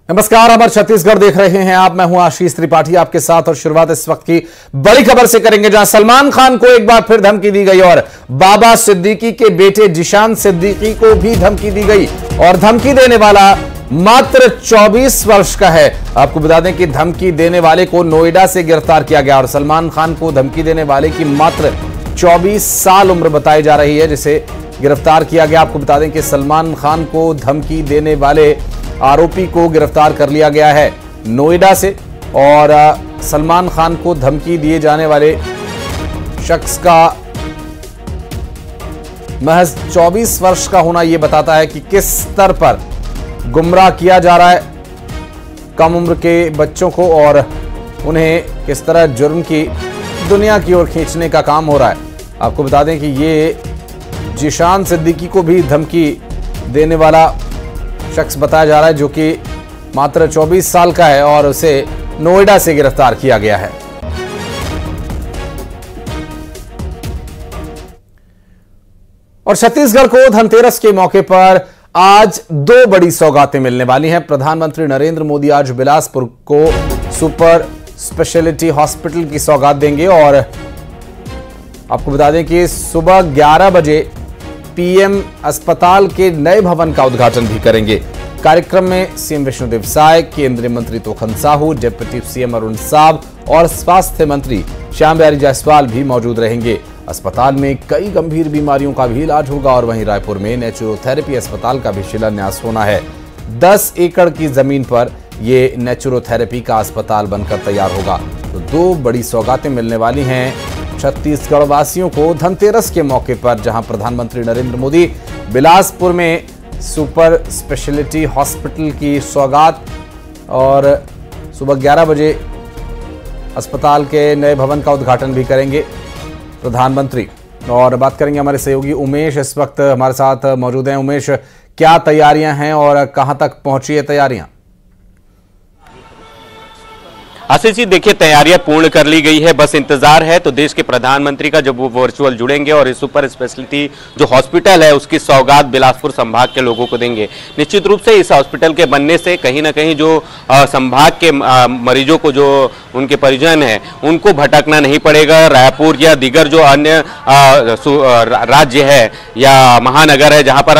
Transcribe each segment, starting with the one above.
नमस्कार, अमर छत्तीसगढ़ देख रहे हैं आप। मैं हूं आशीष त्रिपाठी आपके साथ और शुरुआत इस वक्त की बड़ी खबर से करेंगे, जहां सलमान खान को एक बार फिर धमकी दी गई और बाबा सिद्दीकी के बेटे जिशान सिद्दीकी को भी धमकी दी गई और धमकी देने वाला मात्र 24 वर्ष का है। आपको बता दें कि धमकी देने वाले को नोएडा से गिरफ्तार किया गया और सलमान खान को धमकी देने वाले की मात्र 24 साल उम्र बताई जा रही है, जिसे गिरफ्तार किया गया। आपको बता दें कि सलमान खान को धमकी देने वाले आरोपी को गिरफ्तार कर लिया गया है नोएडा से और सलमान खान को धमकी दिए जाने वाले शख्स का महज 24 वर्ष का होना यह बताता है कि किस स्तर पर गुमराह किया जा रहा है कम उम्र के बच्चों को और उन्हें किस तरह जुर्म की दुनिया की ओर खींचने का काम हो रहा है। आपको बता दें कि ये जिशान सिद्दीकी को भी धमकी देने वाला शख्स बताया जा रहा है, जो कि मात्र 24 साल का है और उसे नोएडा से गिरफ्तार किया गया है। और छत्तीसगढ़ को धनतेरस के मौके पर आज दो बड़ी सौगातें मिलने वाली हैं। प्रधानमंत्री नरेंद्र मोदी आज बिलासपुर को सुपर स्पेशलिटी हॉस्पिटल की सौगात देंगे और आपको बता दें कि सुबह 11 बजे पीएम अस्पताल के नए भवन का उद्घाटन भी करेंगे। कार्यक्रम में सीएम विष्णुदेव साय, केंद्रीय मंत्री तोखन साहू, डिप्टी सीएम अरुण साव और स्वास्थ्य मंत्री श्याम बिहारी जायसवाल भी मौजूद रहेंगे। अस्पताल में कई गंभीर बीमारियों का भी इलाज होगा और वहीं रायपुर में नेचुरोथेरेपी अस्पताल का भी शिलान्यास होना है। 10 एकड़ की जमीन पर यह नेचुरोथेरेपी का अस्पताल बनकर तैयार होगा। तो दो बड़ी सौगातें मिलने वाली हैं छत्तीसगढ़ वासियों को धनतेरस के मौके पर, जहां प्रधानमंत्री नरेंद्र मोदी बिलासपुर में सुपर स्पेशलिटी हॉस्पिटल की सौगात और सुबह 11 बजे अस्पताल के नए भवन का उद्घाटन भी करेंगे प्रधानमंत्री। और बात करेंगे हमारे सहयोगी उमेश इस वक्त हमारे साथ मौजूद हैं। उमेश, क्या तैयारियां हैं और कहां तक पहुंची है तैयारियां? आशीष जी, देखिए तैयारियां पूर्ण कर ली गई है, बस इंतजार है तो देश के प्रधानमंत्री का, जब वो वर्चुअल जुड़ेंगे और इस सुपर स्पेशलिटी जो हॉस्पिटल है उसकी सौगात बिलासपुर संभाग के लोगों को देंगे। निश्चित रूप से इस हॉस्पिटल के बनने से कहीं ना कहीं जो संभाग के मरीजों को, जो उनके परिजन हैं, उनको भटकना नहीं पड़ेगा। रायपुर या दीगर जो अन्य राज्य है या महानगर है जहां पर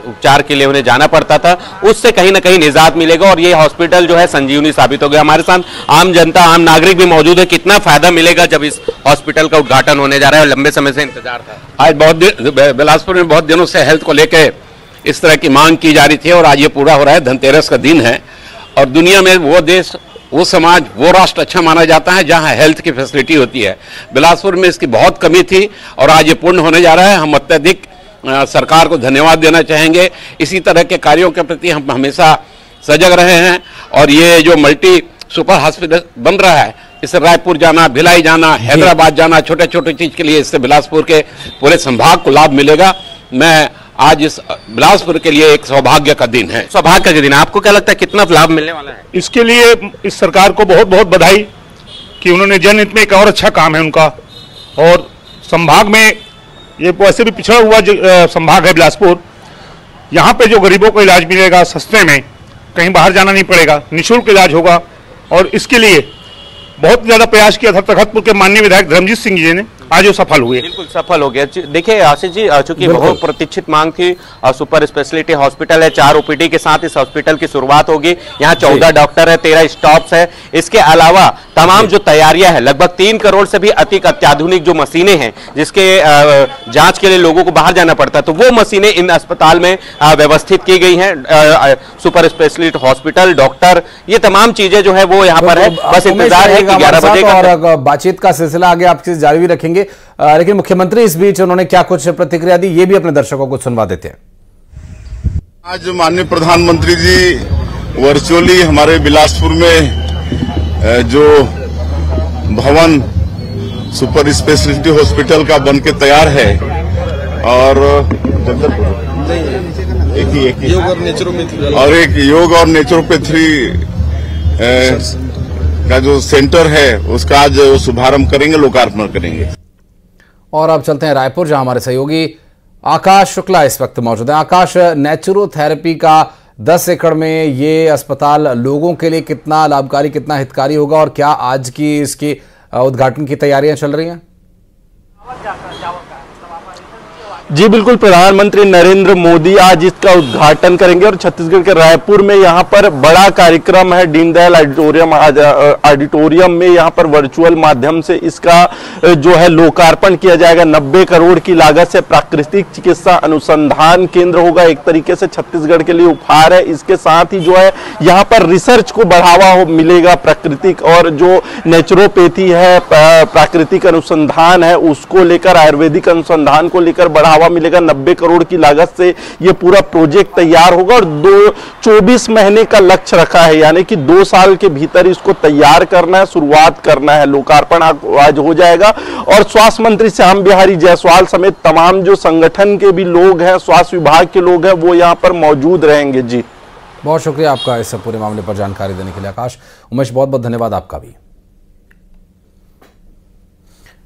उपचार के लिए उन्हें जाना पड़ता था, उससे कहीं ना कहीं निजात मिलेगा और ये हॉस्पिटल जो है संजीवनी साबित हो गया। हमारे साथ आम जनता, आम नागरिक भी मौजूद है। कितना फायदा मिलेगा जब इस हॉस्पिटल का उद्घाटन होने जा रहा है और लंबे समय से इंतजार था? आज बिलासपुर में बहुत दिनों से हेल्थ को लेकर इस तरह की मांग की जा रही थी और आज ये पूरा हो रहा है। धनतेरस का दिन है और दुनिया में वो देश, वो समाज, वो राष्ट्र अच्छा माना जाता है जहां हेल्थ की फैसिलिटी होती है। बिलासपुर में इसकी बहुत कमी थी और आज ये पूर्ण होने जा रहा है। हम अत्यधिक सरकार को धन्यवाद देना चाहेंगे। इसी तरह के कार्यों के प्रति हम हमेशा सजग रहे हैं और ये जो मल्टी सुपर हॉस्पिटल बन रहा है, इससे रायपुर जाना, भिलाई जाना, हैदराबाद जाना, छोटे छोटे चीज के लिए इससे बिलासपुर के पूरे संभाग को लाभ मिलेगा। मैं आज इस बिलासपुर के लिए एक सौभाग्य का दिन है। सौभाग्य का दिन, आपको क्या लगता है कितना लाभ मिलने वाला है? इसके लिए इस सरकार को बहुत बहुत बधाई कि उन्होंने जनहित में एक और अच्छा काम है उनका। और संभाग में ये वैसे भी पिछड़ा हुआ संभाग है बिलासपुर, यहाँ पे जो गरीबों को इलाज मिलेगा सस्ते में, कहीं बाहर जाना नहीं पड़ेगा, निःशुल्क इलाज होगा। और इसके लिए बहुत ज्यादा प्रयास किया था तखतपुर के माननीय विधायक धर्मजीत सिंह जी ने, आज वो सफल हुए। बिल्कुल सफल हो गया। देखिए आशीष जी, चूंकि बहुत प्रतीक्षित मांग थी, सुपर स्पेशलिटी हॉस्पिटल है, 4 ओपीडी के साथ इस हॉस्पिटल की शुरुआत होगी। यहाँ 14 डॉक्टर है, 13 स्टाफ्स है। इसके अलावा तमाम जो तैयारियां हैं, लगभग 3 करोड़ से भी अधिक अत्याधुनिक जो मशीनें हैं, जिसके जांच के लिए लोगों को बाहर जाना पड़ता है, तो वो मशीनें इन अस्पताल में व्यवस्थित की गई हैं। सुपर स्पेशलिटी हॉस्पिटल, डॉक्टर, ये तमाम चीजें जो है वो यहाँ पर है। बस इंतजार है कि 11 बजे और बातचीत का सिलसिला आगे आपसे जारी भी रखेंगे। लेकिन मुख्यमंत्री इस बीच उन्होंने क्या कुछ प्रतिक्रिया दी, ये भी अपने दर्शकों को सुनवा देते हैं। आज माननीय प्रधानमंत्री जी वर्चुअली हमारे बिलासपुर में जो भवन सुपर स्पेशलिटी हॉस्पिटल का बनके तैयार है और एक योग और नेचुरोपैथी का जो सेंटर है उसका आज शुभारंभ करेंगे, लोकार्पण करेंगे। और अब चलते हैं रायपुर, जहां हमारे सहयोगी आकाश शुक्ला इस वक्त मौजूद है। आकाश, नेचुरोथेरेपी का 10 एकड़ में ये अस्पताल लोगों के लिए कितना लाभकारी, कितना हितकारी होगा और क्या आज की इसकी उद्घाटन की तैयारियां चल रही हैं? जी बिल्कुल, प्रधानमंत्री नरेंद्र मोदी आज इसका उद्घाटन करेंगे और छत्तीसगढ़ के रायपुर में यहाँ पर बड़ा कार्यक्रम है दीनदयाल ऑडिटोरियम में यहाँ पर वर्चुअल माध्यम से इसका जो है लोकार्पण किया जाएगा। 90 करोड़ की लागत से प्राकृतिक चिकित्सा अनुसंधान केंद्र होगा। एक तरीके से छत्तीसगढ़ के लिए उपहार है। इसके साथ ही जो है यहाँ पर रिसर्च को बढ़ावा मिलेगा। प्राकृतिक और जो नेचुरोपैथी है, प्राकृतिक अनुसंधान है, उसको लेकर, आयुर्वेदिक अनुसंधान को लेकर बढ़ावा मिलेगा। 90 करोड़ की लागत से ये पूरा प्रोजेक्ट तैयार होगा और 24 महीने का लक्ष्य रखा है, यानी कि 2 साल के भीतर इसको तैयार करना है, शुरुआत करना है। लोकार्पण आज हो जाएगा और स्वास्थ्य मंत्री श्याम बिहारी जायसवाल समेत तमाम जो संगठन के भी लोग हैं, स्वास्थ्य विभाग के लोग हैं, वो यहाँ पर मौजूद रहेंगे। जी बहुत शुक्रिया आपका इस पूरे मामले पर जानकारी देने के लिए आकाश। उमेश, बहुत बहुत धन्यवाद आपका भी।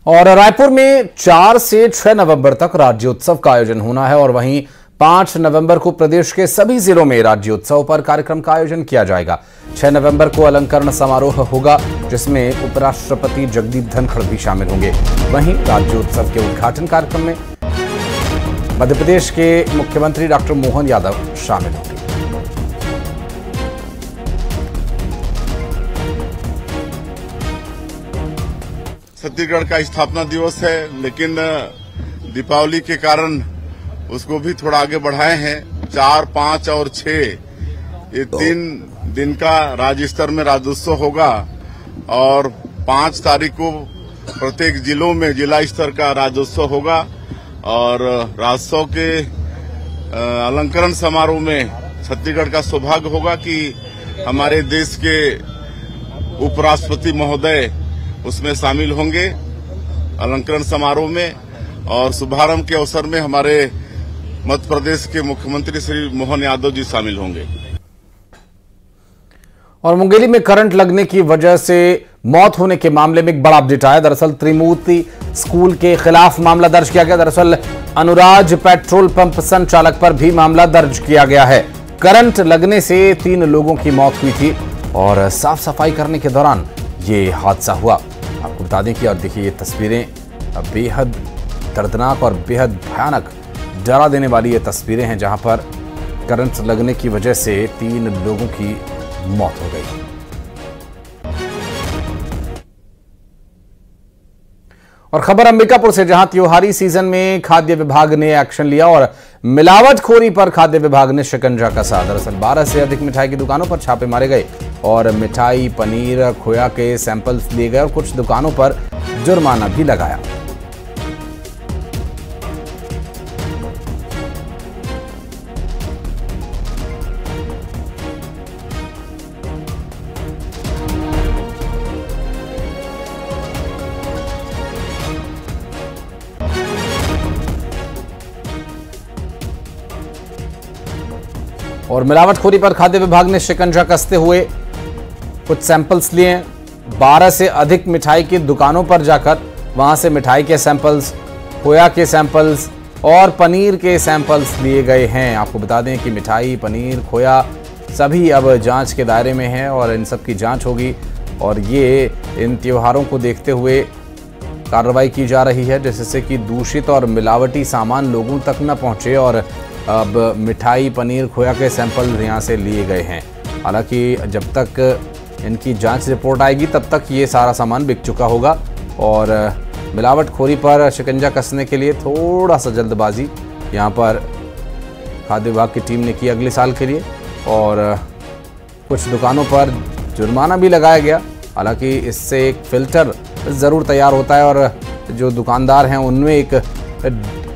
और रायपुर में 4 से 6 नवंबर तक राज्योत्सव का आयोजन होना है और वहीं 5 नवंबर को प्रदेश के सभी जिलों में राज्योत्सव पर कार्यक्रम का आयोजन किया जाएगा। 6 नवंबर को अलंकरण समारोह होगा जिसमें उपराष्ट्रपति जगदीप धनखड़ भी शामिल होंगे। वहीं राज्योत्सव के उद्घाटन कार्यक्रम में मध्य प्रदेश के मुख्यमंत्री डॉक्टर मोहन यादव शामिल होंगे। छत्तीसगढ़ का स्थापना दिवस है, लेकिन दीपावली के कारण उसको भी थोड़ा आगे बढ़ाए हैं। 4, 5 और 6 ये 3 दिन का राज्य स्तर में राज्योत्सव होगा और 5 तारीख को प्रत्येक जिलों में जिला स्तर का राज्योत्सव होगा और राज्योत्सव के अलंकरण समारोह में छत्तीसगढ़ का सौभाग्य होगा कि हमारे देश के उपराष्ट्रपति महोदय उसमें शामिल होंगे अलंकरण समारोह में और शुभारंभ के अवसर में हमारे मध्य प्रदेश के मुख्यमंत्री श्री मोहन यादव जी शामिल होंगे। और मुंगेली में करंट लगने की वजह से मौत होने के मामले में एक बड़ा अपडेट आया। दरअसल त्रिमूर्ति स्कूल के खिलाफ मामला दर्ज किया गया। दरअसल अनुराज पेट्रोल पंप संचालक पर भी मामला दर्ज किया गया है। करंट लगने से 3 लोगों की मौत हुई थी और साफ सफाई करने के दौरान ये हादसा हुआ। आपको बता दें कि और देखिए ये तस्वीरें बेहद दर्दनाक और बेहद भयानक, डरा देने वाली ये तस्वीरें हैं जहां पर करंट लगने की वजह से 3 लोगों की मौत हो गई। और खबर अंबिकापुर से, जहां त्योहारी सीजन में खाद्य विभाग ने एक्शन लिया और मिलावटखोरी पर खाद्य विभाग ने शिकंजा कसा। दरअसल 12 से अधिक मिठाई की दुकानों पर छापे मारे गए और मिठाई, पनीर, खोया के सैंपल्स लिए गए और कुछ दुकानों पर जुर्माना भी लगाया। और मिलावटखोरी पर खाद्य विभाग ने शिकंजा कसते हुए कुछ सैंपल्स लिए। 12 से अधिक मिठाई की दुकानों पर जाकर वहां से मिठाई के सैंपल्स, खोया के सैंपल्स और पनीर के सैंपल्स लिए गए हैं। आपको बता दें कि मिठाई, पनीर, खोया सभी अब जांच के दायरे में हैं और इन सब की जांच होगी और ये इन त्योहारों को देखते हुए कार्रवाई की जा रही है जिससे कि दूषित और मिलावटी सामान लोगों तक न पहुंचे। और अब मिठाई, पनीर, खोया के सैंपल यहाँ से लिए गए हैं। हालांकि जब तक इनकी जांच रिपोर्ट आएगी तब तक ये सारा सामान बिक चुका होगा। और मिलावटखोरी पर शिकंजा कसने के लिए थोड़ा सा जल्दबाजी यहाँ पर खाद्य विभाग की टीम ने की अगले साल के लिए और कुछ दुकानों पर जुर्माना भी लगाया गया। हालांकि इससे एक फिल्टर ज़रूर तैयार होता है और जो दुकानदार हैं उनमें एक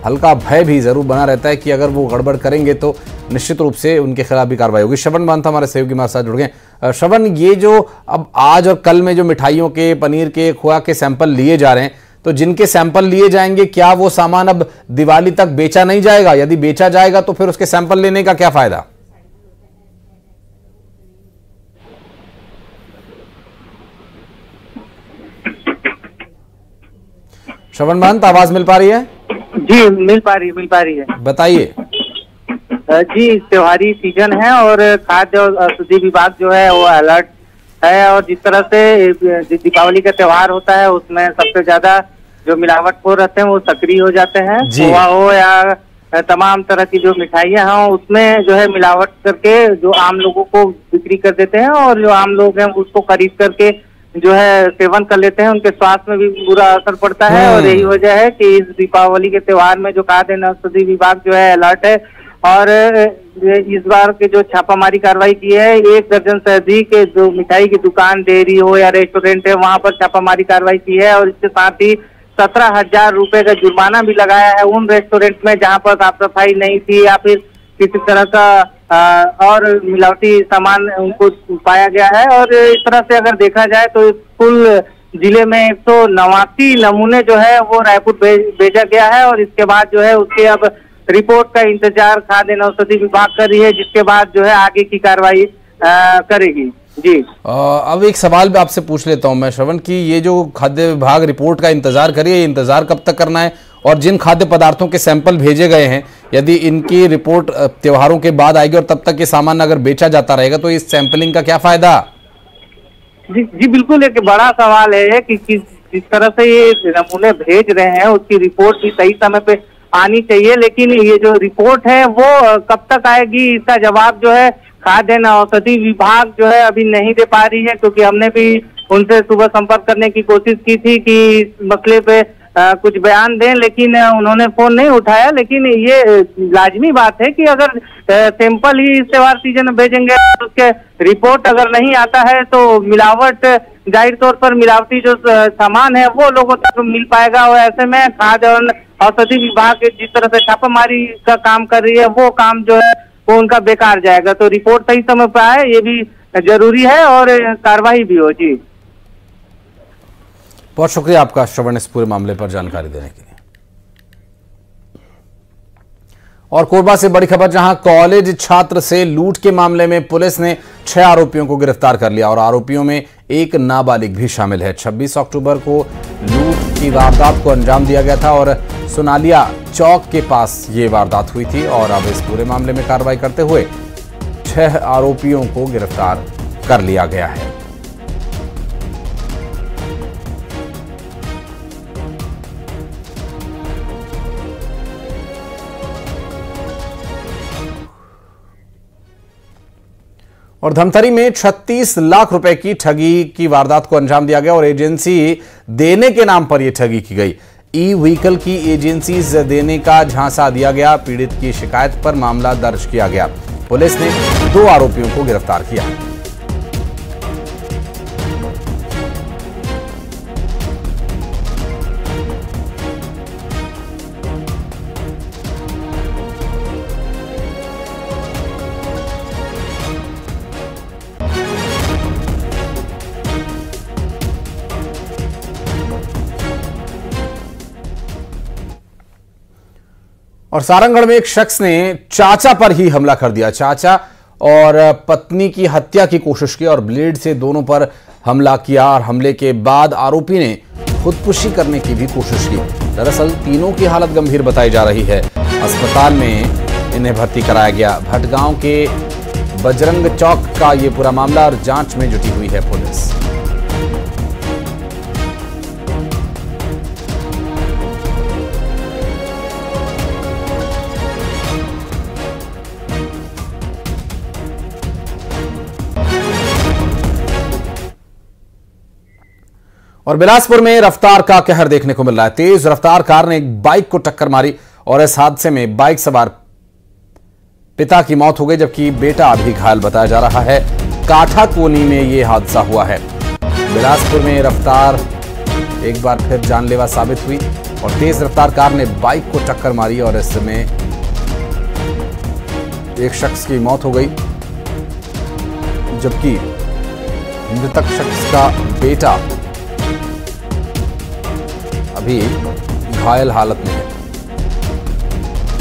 हल्का भय भी जरूर बना रहता है कि अगर वो गड़बड़ करेंगे तो निश्चित रूप से उनके खिलाफ भी कार्रवाई होगी। श्रवण महंता हमारे सहयोगी हमारे साथ जुड़ गए। श्रवण, ये जो अब आज और कल में जो मिठाइयों के, पनीर के, खोया के सैंपल लिए जा रहे हैं, तो जिनके सैंपल लिए जाएंगे क्या वो सामान अब दिवाली तक बेचा नहीं जाएगा? यदि बेचा जाएगा तो फिर उसके सैंपल लेने का क्या फायदा? श्रवण महंत, आवाज मिल पा रही है? जी मिल पा रही है। बताइए। जी, त्योहारी सीजन है और खाद्य और औषधि विभाग जो है वो अलर्ट है। और जिस तरह से दीपावली का त्योहार होता है उसमें सबसे ज्यादा जो मिलावटखोर रहते हैं वो सक्रिय हो जाते हैं। खोआ हो या तमाम तरह की जो मिठाइयाँ हों उसमें जो है मिलावट करके जो आम लोगों को बिक्री कर देते हैं और जो आम लोग हैं उसको खरीद करके जो है सेवन कर लेते हैं। उनके स्वास्थ्य में भी बुरा असर पड़ता है और यही वजह है कि इस दीपावली के त्योहार में जो खाद्य औषधि विभाग जो है अलर्ट है। और इस बार के जो छापामारी कार्रवाई की है 1 दर्जन से अधिक जो मिठाई की दुकान, डेयरी हो या रेस्टोरेंट है वहां पर छापामारी कार्रवाई की है। और इसके साथ ही 17,000 रुपए का जुर्माना भी लगाया है उन रेस्टोरेंट में जहां पर साफ सफाई नहीं थी या फिर किसी तरह का और मिलावटी सामान उनको पाया गया है। और इस तरह से अगर देखा जाए तो कुल जिले में 189 नमूने जो है वो रायपुर भेजा गया है। और इसके बाद जो है उसके अब रिपोर्ट का इंतजार खाद्य औषधि विभाग कर रही है, जिसके बाद जो है आगे की कार्रवाई करेगी। जी अब एक सवाल भी आपसे पूछ लेता हूं मैं श्रवण कि ये जो खाद्य विभाग रिपोर्ट का इंतजार करिए, ये इंतजार कब तक करना है? और जिन खाद्य पदार्थों के सैंपल भेजे गए हैं यदि इनकी रिपोर्ट त्योहारों के बाद आएगी और तब तक ये सामान अगर बेचा जाता रहेगा तो इस सैंपलिंग का क्या फायदा? जी बिल्कुल, एक बड़ा सवाल है कि किस तरह से ये नमूने भेज रहे हैं उसकी रिपोर्ट भी सही समय पे आनी चाहिए। लेकिन ये जो रिपोर्ट है वो कब तक आएगी इसका जवाब जो है खाद्य औषधि विभाग जो है अभी नहीं दे पा रही है, क्योंकि हमने भी उनसे सुबह संपर्क करने की कोशिश की थी कि इस मसले पे कुछ बयान दें, लेकिन उन्होंने फोन नहीं उठाया। लेकिन ये लाजमी बात है कि अगर सैंपल ही इस त्योहार सीजन में भेजेंगे तो उसके रिपोर्ट अगर नहीं आता है तो मिलावट, जाहिर तौर पर मिलावटी जो सामान है वो लोगों तक मिल पाएगा। और ऐसे में खाद्य और औषधि विभाग जिस तरह से छापामारी का काम कर रही है वो काम जो है वो उनका बेकार जाएगा। तो रिपोर्ट सही समय पर आए ये भी जरूरी है और कार्रवाई भी हो। जी बहुत शुक्रिया आपका श्रवण इस पूरे मामले पर जानकारी देने के लिए। और कोरबा से बड़ी खबर, जहां कॉलेज छात्र से लूट के मामले में पुलिस ने 6 आरोपियों को गिरफ्तार कर लिया और आरोपियों में एक नाबालिग भी शामिल है। 26 अक्टूबर को लूट की वारदात को अंजाम दिया गया था और सुनालिया चौक के पास ये वारदात हुई थी। और अब इस पूरे मामले में कार्रवाई करते हुए 6 आरोपियों को गिरफ्तार कर लिया गया है। और धमतरी में 36 लाख रुपए की ठगी की वारदात को अंजाम दिया गया और एजेंसी देने के नाम पर यह ठगी की गई। ई व्हीकल की एजेंसीज देने का झांसा दिया गया। पीड़ित की शिकायत पर मामला दर्ज किया गया। पुलिस ने 2 आरोपियों को गिरफ्तार किया। और सारंगढ़ में एक शख्स ने चाचा पर ही हमला कर दिया। चाचा और पत्नी की हत्या की कोशिश की और ब्लेड से दोनों पर हमला किया और हमले के बाद आरोपी ने खुदकुशी करने की भी कोशिश की। दरअसल तीनों की हालत गंभीर बताई जा रही है। अस्पताल में इन्हें भर्ती कराया गया। भटगांव के बजरंग चौक का ये पूरा मामला और जांच में जुटी हुई है पुलिस। और बिलासपुर में रफ्तार का कहर देखने को मिल रहा है। तेज रफ्तार कार ने एक बाइक को टक्कर मारी और इस हादसे में बाइक सवार पिता की मौत हो गई, जबकि बेटा अभी घायल बताया जा रहा है। काठा कोनी में यह हादसा हुआ है। बिलासपुर में रफ्तार एक बार फिर जानलेवा साबित हुई और तेज रफ्तार कार ने बाइक को टक्कर मारी और इसमें एक शख्स की मौत हो गई, जबकि मृतक शख्स का बेटा अभी घायल हालत में है।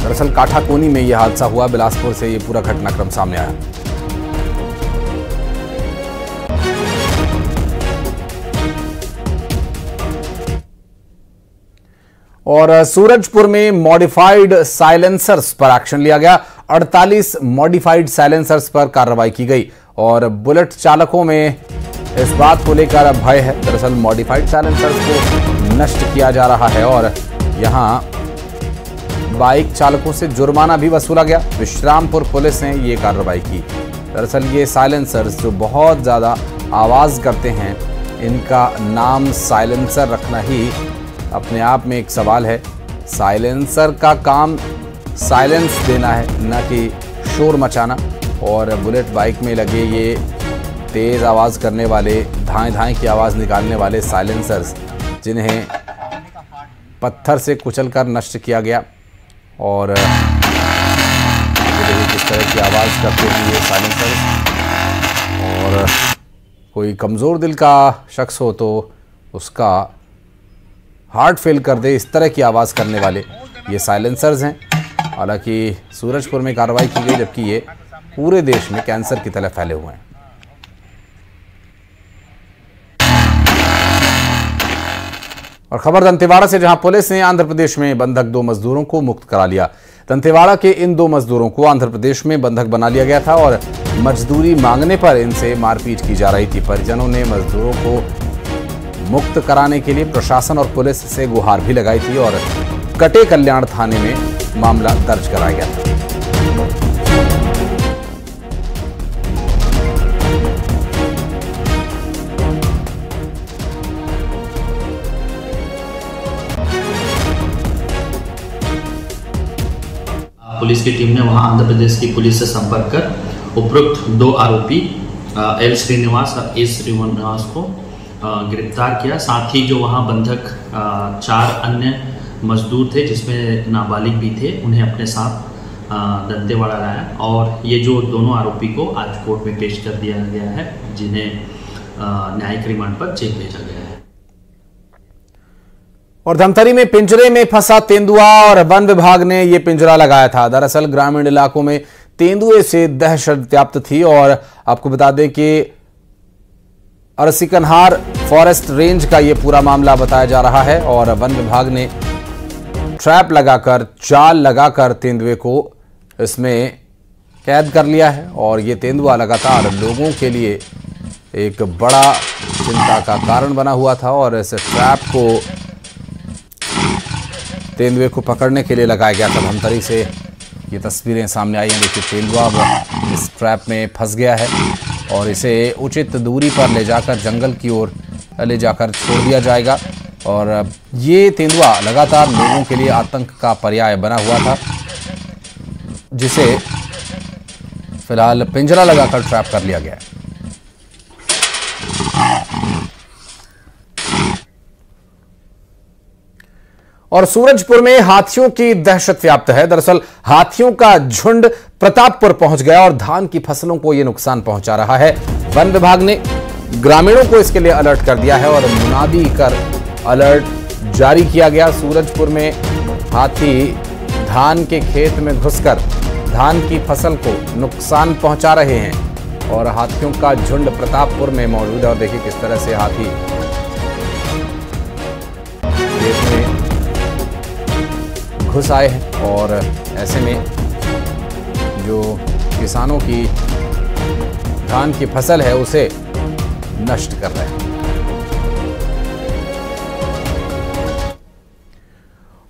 दरअसल काठा कोनी में यह हादसा हुआ। बिलासपुर से यह पूरा घटनाक्रम सामने आया। और सूरजपुर में मॉडिफाइड साइलेंसर्स पर एक्शन लिया गया। 48 मॉडिफाइड साइलेंसर्स पर कार्रवाई की गई और बुलेट चालकों में इस बात को लेकर भय है। दरअसल मॉडिफाइड साइलेंसर्स को नष्ट किया जा रहा है और यहां बाइक चालकों से जुर्माना भी वसूला गया। विश्रामपुर पुलिस ने ये कार्रवाई की। दरअसल ये साइलेंसर्स जो बहुत ज़्यादा आवाज़ करते हैं, इनका नाम साइलेंसर रखना ही अपने आप में एक सवाल है। साइलेंसर का काम साइलेंस देना है, न कि शोर मचाना। और बुलेट बाइक में लगे ये तेज़ आवाज़ करने वाले, धाएं धाएं की आवाज़ निकालने वाले साइलेंसर्स, जिन्हें पत्थर से कुचलकर नष्ट किया गया और किस तरह की आवाज़ करते हैं ये साइलेंसर्स। और कोई कमज़ोर दिल का शख्स हो तो उसका हार्ट फेल कर दे, इस तरह की आवाज़ करने वाले ये साइलेंसर्स हैं। हालांकि सूरजपुर में कार्रवाई की गई, जबकि ये पूरे देश में कैंसर की तरह फैले हुए हैं। और खबर दंतेवाड़ा से, जहां पुलिस ने आंध्र प्रदेश में बंधक 2 मजदूरों को मुक्त करा लिया। दंतेवाड़ा के इन 2 मजदूरों को आंध्र प्रदेश में बंधक बना लिया गया था और मजदूरी मांगने पर इनसे मारपीट की जा रही थी। परिजनों ने मजदूरों को मुक्त कराने के लिए प्रशासन और पुलिस से गुहार भी लगाई थी और कटे कल्याण थाने में मामला दर्ज कराया गया था। पुलिस की टीम ने वहां आंध्र प्रदेश की पुलिस से संपर्क कर उपरोक्त 2 आरोपी एल श्रीनिवास और ए श्रीनिवास को गिरफ्तार किया। साथ ही जो वहां बंधक 4 अन्य मजदूर थे, जिसमें नाबालिग भी थे, उन्हें अपने साथ दंतेवाड़ा लाया और ये जो दोनों आरोपी को आज कोर्ट में पेश कर दिया गया है, जिन्हें न्यायिक रिमांड पर जेल भेजा गया है। और धमतरी में पिंजरे में फंसा तेंदुआ और वन विभाग ने यह पिंजरा लगाया था। दरअसल ग्रामीण इलाकों में तेंदुए से दहशत व्याप्त थी और आपको बता दें कि अरसिकनहार फॉरेस्ट रेंज का यह पूरा मामला बताया जा रहा है और वन विभाग ने ट्रैप लगाकर, जाल लगाकर तेंदुए को इसमें कैद कर लिया है। और यह तेंदुआ लगातार लोगों के लिए एक बड़ा चिंता का कारण बना हुआ था और इस ट्रैप को, तेंदुए को पकड़ने के लिए लगाया गया था। धमतरी से ये तस्वीरें सामने आई हैं। देखिए, तेंदुआ इस ट्रैप में फंस गया है और इसे उचित दूरी पर ले जाकर जंगल की ओर ले जाकर छोड़ दिया जाएगा। और ये तेंदुआ लगातार लोगों के लिए आतंक का पर्याय बना हुआ था, जिसे फिलहाल पिंजरा लगाकर ट्रैप कर लिया गया है। और सूरजपुर में हाथियों की दहशत व्याप्त है। दरअसल हाथियों का झुंड प्रतापपुर पहुंच गया और धान की फसलों को यह नुकसान पहुंचा रहा है। वन विभाग ने ग्रामीणों को इसके लिए अलर्ट कर दिया है और मुनादी कर अलर्ट जारी किया गया। सूरजपुर में हाथी धान के खेत में घुसकर धान की फसल को नुकसान पहुंचा रहे हैं और हाथियों का झुंड प्रतापपुर में मौजूद है। और देखिए किस तरह से हाथी खेत में घुस आए हैं और ऐसे में जो किसानों की धान की फसल है उसे नष्ट कर रहे हैं।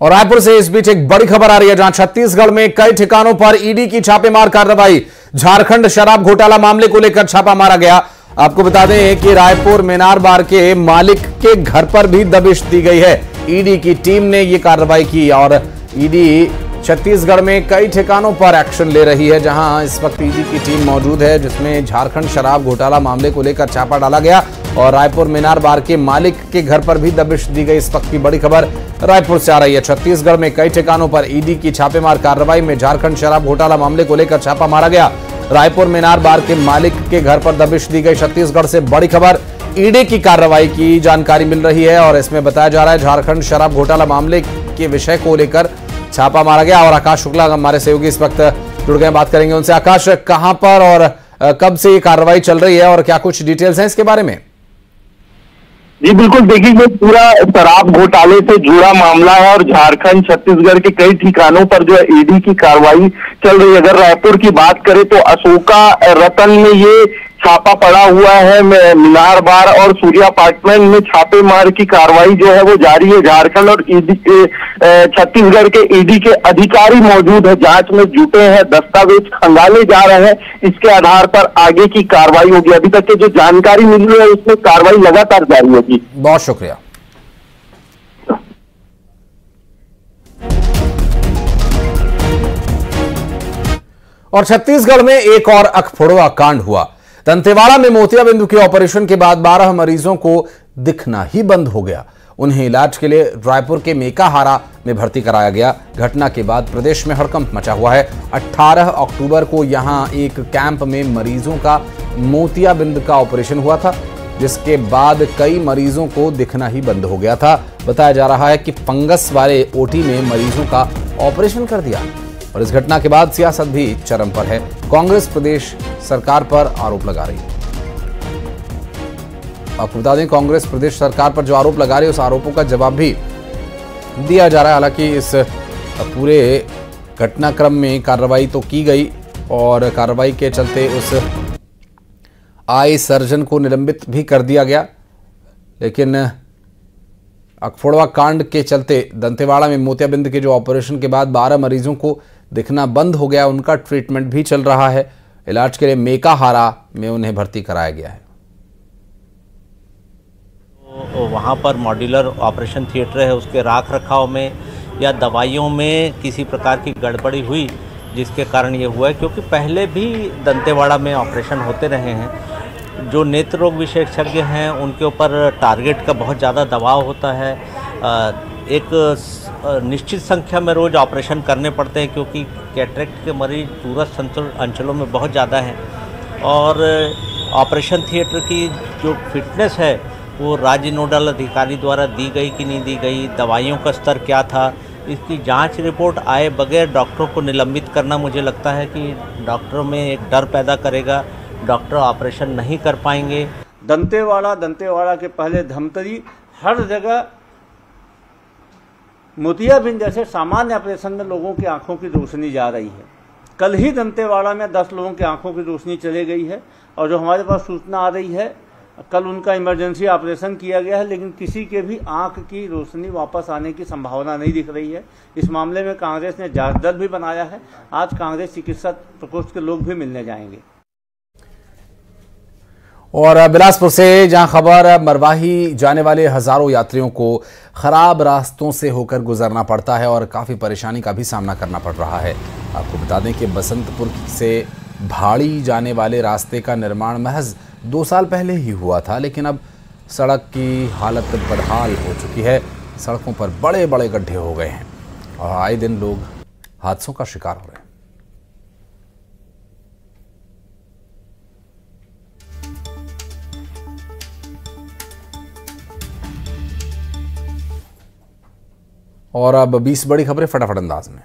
और रायपुर से इस बीच एक बड़ी खबर आ रही है, जहां छत्तीसगढ़ में कई ठिकानों पर ईडी की छापेमार कार्रवाई। झारखंड शराब घोटाला मामले को लेकर छापा मारा गया। आपको बता दें कि रायपुर मीनार बार के मालिक के घर पर भी दबिश दी गई है। ईडी की टीम ने यह कार्रवाई की और ईडी छत्तीसगढ़ में कई ठिकानों पर एक्शन ले रही है, जहां इस वक्त ईडी की टीम मौजूद है, जिसमें झारखंड शराब घोटाला मामले को लेकर छापा डाला गया और रायपुर मीनार बार के मालिक के घर पर भी दबिश दी गई। इस वक्त की बड़ी खबर रायपुर से आ रही है। छत्तीसगढ़ में कई ठिकानों पर ईडी की छापेमार कार्रवाई में झारखंड शराब घोटाला मामले को लेकर छापा मारा गया। रायपुर मीनार बार के मालिक के घर पर दबिश दी गई। छत्तीसगढ़ से बड़ी खबर ईडी की कार्रवाई की जानकारी मिल रही है और इसमें बताया जा रहा है झारखंड शराब घोटाला मामले के विषय को लेकर छापा मारा गया। और आकाश शुक्ला हमारे सहयोगी इस वक्त जुड़ गए, बात करेंगे उनसे। आकाश, कहां पर और कब से ये कार्रवाई चल रही है और क्या कुछ डिटेल्स हैं इसके बारे में? जी बिल्कुल, देखिए ये पूरा शराब घोटाले से जुड़ा मामला है और झारखंड छत्तीसगढ़ के कई ठिकानों पर जो है ईडी की कार्रवाई चल रही है। अगर रायपुर की बात करें तो अशोका रतन में ये छापा पड़ा हुआ है, मीनार बार और सूर्या अपार्टमेंट में छापेमार की कार्रवाई जो है वो जारी है। झारखंड और ईडी छत्तीसगढ़ के ईडी के अधिकारी मौजूद है, जांच में जुटे हैं, दस्तावेज खंगाले जा रहे हैं, इसके आधार पर आगे की कार्रवाई होगी। अभी तक के जो जानकारी मिली है उसमें कार्रवाई लगातार जारी होगी। बहुत शुक्रिया। और छत्तीसगढ़ में एक और अखफोड़वा कांड हुआ। दंतेवाड़ा में मोतियाबिंद के ऑपरेशन के बाद 12 मरीजों को दिखना ही बंद हो गया। उन्हें इलाज के लिए रायपुर के मेकाहारा में भर्ती कराया गया। घटना के बाद प्रदेश में हड़कंप मचा हुआ है। 18 अक्टूबर को यहां एक कैंप में मरीजों का मोतियाबिंद का ऑपरेशन हुआ था, जिसके बाद कई मरीजों को दिखना ही बंद हो गया था। बताया जा रहा है कि फंगस वाले ओटी में मरीजों का ऑपरेशन कर दिया और इस घटना के बाद सियासत भी चरम पर है। कांग्रेस प्रदेश सरकार पर आरोप लगा रही है। आपको बता दें, कांग्रेस प्रदेश सरकार पर जो आरोप लगा रही है उस आरोपों का जवाब भी दिया जा रहा है। हालांकि इस पूरे घटनाक्रम में कार्रवाई तो की गई और कार्रवाई के चलते उस आई सर्जन को निलंबित भी कर दिया गया, लेकिन अखफोड़वा कांड के चलते दंतेवाड़ा में मोतियाबिंद के जो ऑपरेशन के बाद 12 मरीजों को दिखना बंद हो गया, उनका ट्रीटमेंट भी चल रहा है। इलाज के लिए मेकाहारा में उन्हें भर्ती कराया गया है। तो वहाँ पर मॉड्यूलर ऑपरेशन थिएटर है, उसके राख रखाव में या दवाइयों में किसी प्रकार की गड़बड़ी हुई जिसके कारण ये हुआ है, क्योंकि पहले भी दंतेवाड़ा में ऑपरेशन होते रहे हैं। जो नेत्र रोग विशेषज्ञ हैं उनके ऊपर टारगेट का बहुत ज़्यादा दबाव होता है। एक निश्चित संख्या में रोज़ ऑपरेशन करने पड़ते हैं, क्योंकि कैटरेक्ट के मरीज दूरस्थ अंचलों में बहुत ज़्यादा हैं। और ऑपरेशन थिएटर की जो फिटनेस है वो राज्य नोडल अधिकारी द्वारा दी गई कि नहीं दी गई, दवाइयों का स्तर क्या था, इसकी जांच रिपोर्ट आए बगैर डॉक्टरों को निलंबित करना मुझे लगता है कि डॉक्टरों में एक डर पैदा करेगा। डॉक्टर ऑपरेशन नहीं कर पाएंगे। दंतेवाड़ा के पहले धमतरी, हर जगह मोतियाबिंद जैसे सामान्य ऑपरेशन में लोगों की आंखों की रोशनी जा रही है। कल ही दंतेवाड़ा में 10 लोगों की आंखों की रोशनी चली गई है और जो हमारे पास सूचना आ रही है कल उनका इमरजेंसी ऑपरेशन किया गया है, लेकिन किसी के भी आंख की रोशनी वापस आने की संभावना नहीं दिख रही है। इस मामले में कांग्रेस ने जांच दल भी बनाया है। आज कांग्रेस चिकित्सा प्रकोष्ठ के लोग भी मिलने जाएंगे। और बिलासपुर से जहां खबर, मरवाही जाने वाले हजारों यात्रियों को खराब रास्तों से होकर गुजरना पड़ता है और काफ़ी परेशानी का भी सामना करना पड़ रहा है। आपको बता दें कि बसंतपुर से भाड़ी जाने वाले रास्ते का निर्माण महज 2 साल पहले ही हुआ था, लेकिन अब सड़क की हालत बदहाल हो चुकी है। सड़कों पर बड़े बड़े गड्ढे हो गए हैं और आए दिन लोग हादसों का शिकार हो रहे हैं। और अब 20 बड़ी खबरें फटाफट अंदाज में।